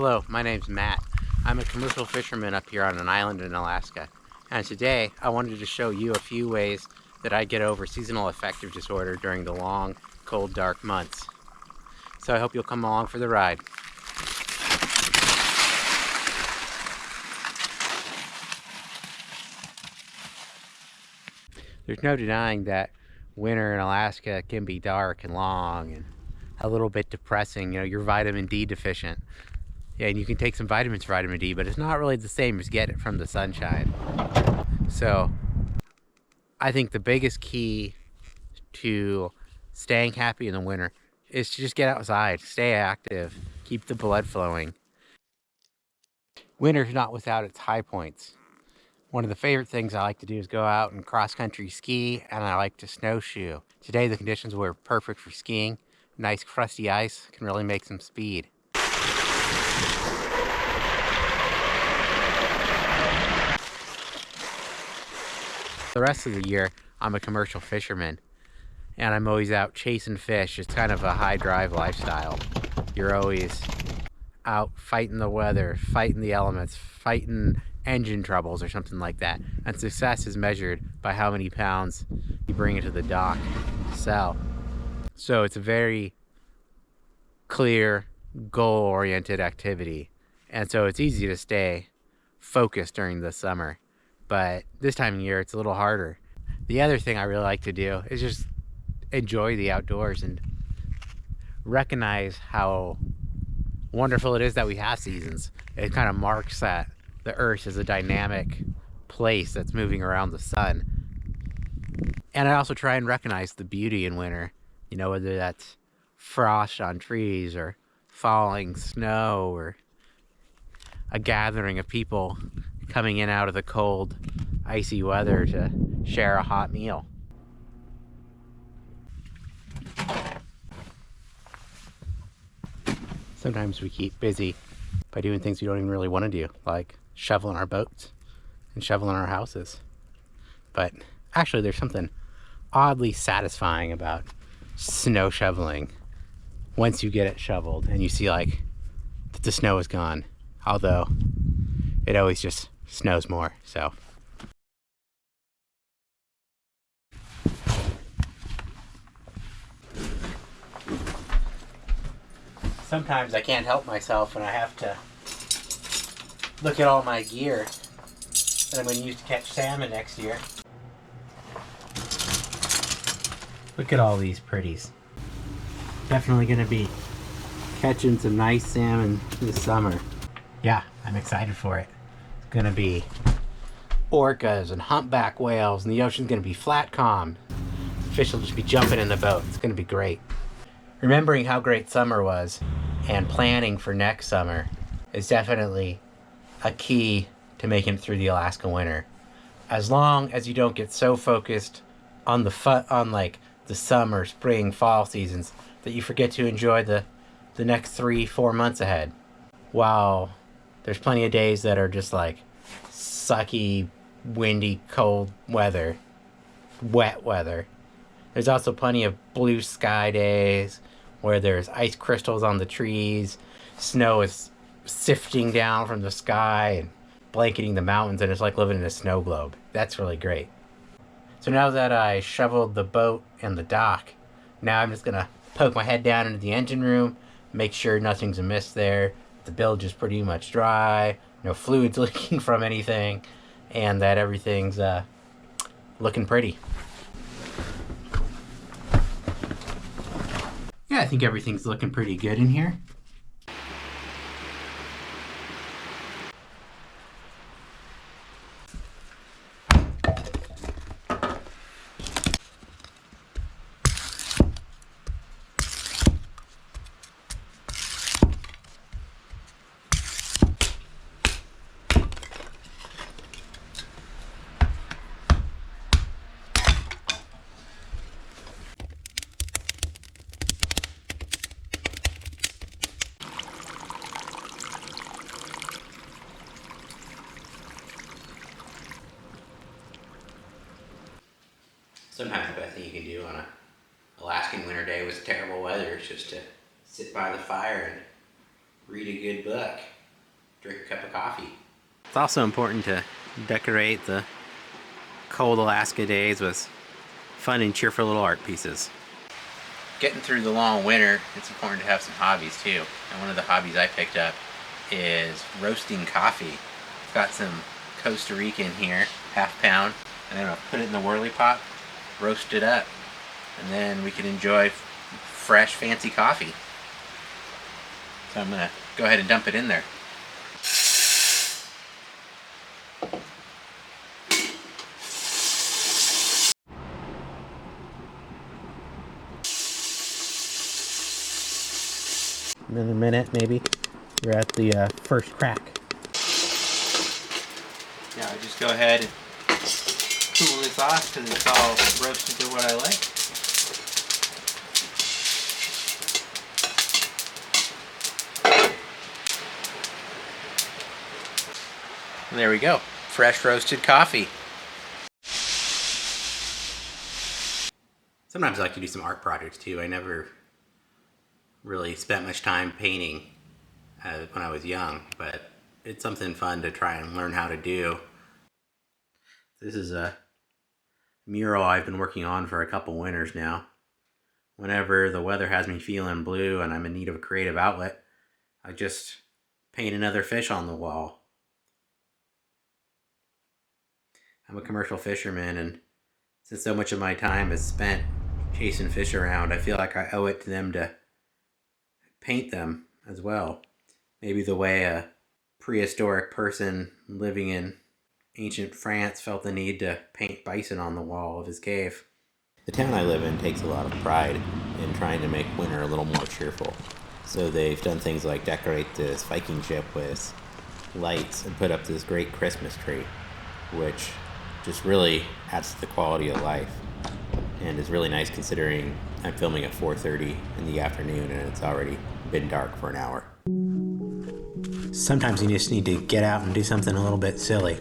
Hello, my name's Matt. I'm a commercial fisherman up here on an island in Alaska. And today I wanted to show you a few ways that I get over seasonal affective disorder during the long, cold, dark months. So I hope you'll come along for the ride. There's no denying that winter in Alaska can be dark and long and a little bit depressing. You know, you're vitamin D deficient. Yeah, and you can take some vitamins for vitamin D, but it's not really the same as getting it from the sunshine. So I think the biggest key to staying happy in the winter is to just get outside, stay active, keep the blood flowing. Winter's not without its high points. One of the favorite things I like to do is go out and cross-country ski, and I like to snowshoe. Today the conditions were perfect for skiing. Nice crusty ice can really make some speed. The rest of the year, I'm a commercial fisherman, and I'm always out chasing fish. It's kind of a high drive lifestyle. You're always out fighting the weather, fighting the elements, fighting engine troubles or something like that. And success is measured by how many pounds you bring into the dock to sell. So it's a very clear, goal-oriented activity. And so it's easy to stay focused during the summer. But this time of year, it's a little harder. The other thing I really like to do is just enjoy the outdoors and recognize how wonderful it is that we have seasons. It kind of marks that the earth is a dynamic place that's moving around the sun. And I also try and recognize the beauty in winter, you know, whether that's frost on trees or falling snow or a gathering of people coming in out of the cold, icy weather to share a hot meal. Sometimes we keep busy by doing things we don't even really want to do, like shoveling our boats and shoveling our houses. But actually there's something oddly satisfying about snow shoveling once you get it shoveled and you see like that the snow is gone, although it always just snows more. So sometimes I can't help myself and I have to look at all my gear that I'm going to use to catch salmon next year. Look at all these pretties. Definitely going to be catching some nice salmon this summer. Yeah, I'm excited for it. It's going to be orcas and humpback whales, and the ocean's going to be flat calm. Fish will just be jumping in the boat. It's going to be great. Remembering how great summer was and planning for next summer is definitely a key to making it through the Alaska winter. As long as you don't get so focused on the summer, spring, fall seasons that you forget to enjoy the next 3-4 months ahead. While there's plenty of days that are just like sucky, windy, cold weather, wet weather. There's also plenty of blue sky days where there's ice crystals on the trees, snow is sifting down from the sky and blanketing the mountains, and it's like living in a snow globe. That's really great. So now that I shoveled the boat and the dock, now I'm just gonna poke my head down into the engine room, make sure nothing's amiss there, the bilge is pretty much dry, no fluids leaking from anything, and that everything's looking pretty. Yeah, I think everything's looking pretty good in here. Sometimes the best thing you can do on a Alaskan winter day with terrible weather is just to sit by the fire and read a good book. drink a cup of coffee. It's also important to decorate the cold Alaska days with fun and cheerful little art pieces. Getting through the long winter, it's important to have some hobbies too. And one of the hobbies I picked up is roasting coffee. I've got some Costa Rican here, half pound, and then I'll put it in the whirly pot, roast it up, and then we can enjoy fresh, fancy coffee. So I'm gonna go ahead and dump it in there. Another minute, maybe. We're at the first crack. Yeah, I just go ahead and cool this off because it's all roasted to what I like. And there we go. Fresh roasted coffee. Sometimes I like to do some art projects too. I never really spent much time painting when I was young, but it's something fun to try and learn how to do. This is a mural I've been working on for a couple winters now. Whenever the weather has me feeling blue and I'm in need of a creative outlet, I just paint another fish on the wall. I'm a commercial fisherman, and since so much of my time is spent chasing fish around, I feel like I owe it to them to paint them as well. Maybe the way a prehistoric person living in ancient France felt the need to paint bison on the wall of his cave. The town I live in takes a lot of pride in trying to make winter a little more cheerful. So they've done things like decorate this Viking ship with lights and put up this great Christmas tree, which just really adds to the quality of life and is really nice considering I'm filming at 4:30 in the afternoon and it's already been dark for an hour. Sometimes you just need to get out and do something a little bit silly,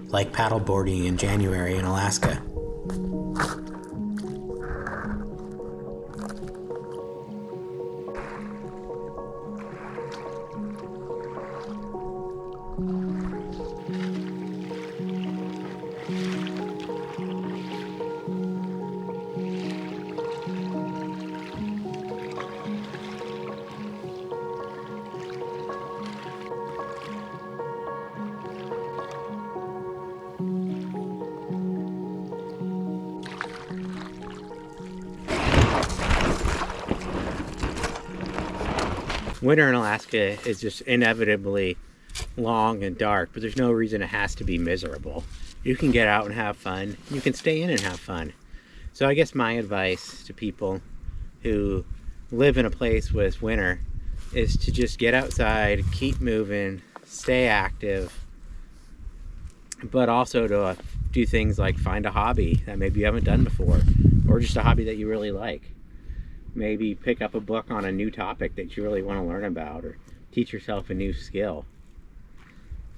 like paddleboarding in January in Alaska. Winter in Alaska is just inevitably long and dark, but there's no reason it has to be miserable. You can get out and have fun. You can stay in and have fun. So I guess my advice to people who live in a place with winter is to just get outside, keep moving, stay active, but also to do things like find a hobby that maybe you haven't done before, or just a hobby that you really like. Maybe pick up a book on a new topic that you really want to learn about, or teach yourself a new skill.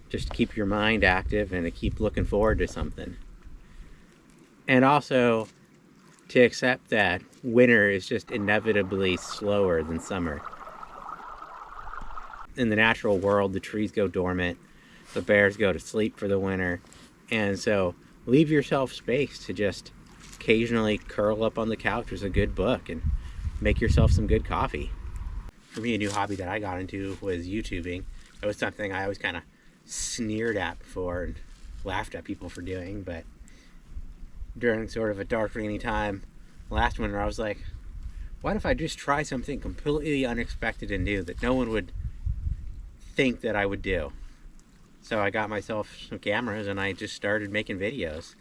Just to keep your mind active and to keep looking forward to something. And also to accept that winter is just inevitably slower than summer. In the natural world, the trees go dormant, the bears go to sleep for the winter, and so leave yourself space to just occasionally curl up on the couch with a good book and make yourself some good coffee. For me, a new hobby that I got into was YouTubing. It was something I always kind of sneered at before and laughed at people for doing, but during sort of a dark, rainy time last winter, I was like, what if I just try something completely unexpected and new that no one would think that I would do? So I got myself some cameras and I just started making videos,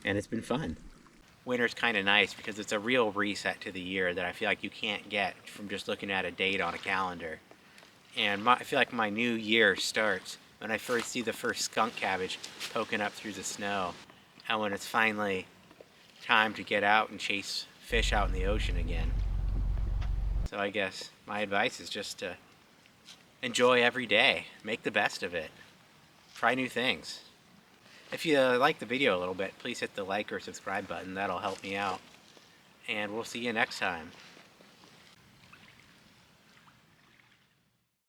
and it's been fun. Winter's kind of nice because it's a real reset to the year that I feel like you can't get from just looking at a date on a calendar. And I feel like my new year starts when I first see the first skunk cabbage poking up through the snow, and when it's finally time to get out and chase fish out in the ocean again. So I guess my advice is just to enjoy every day, make the best of it, try new things. If you like the video a little bit, please hit the like or subscribe button. That'll help me out. And we'll see you next time.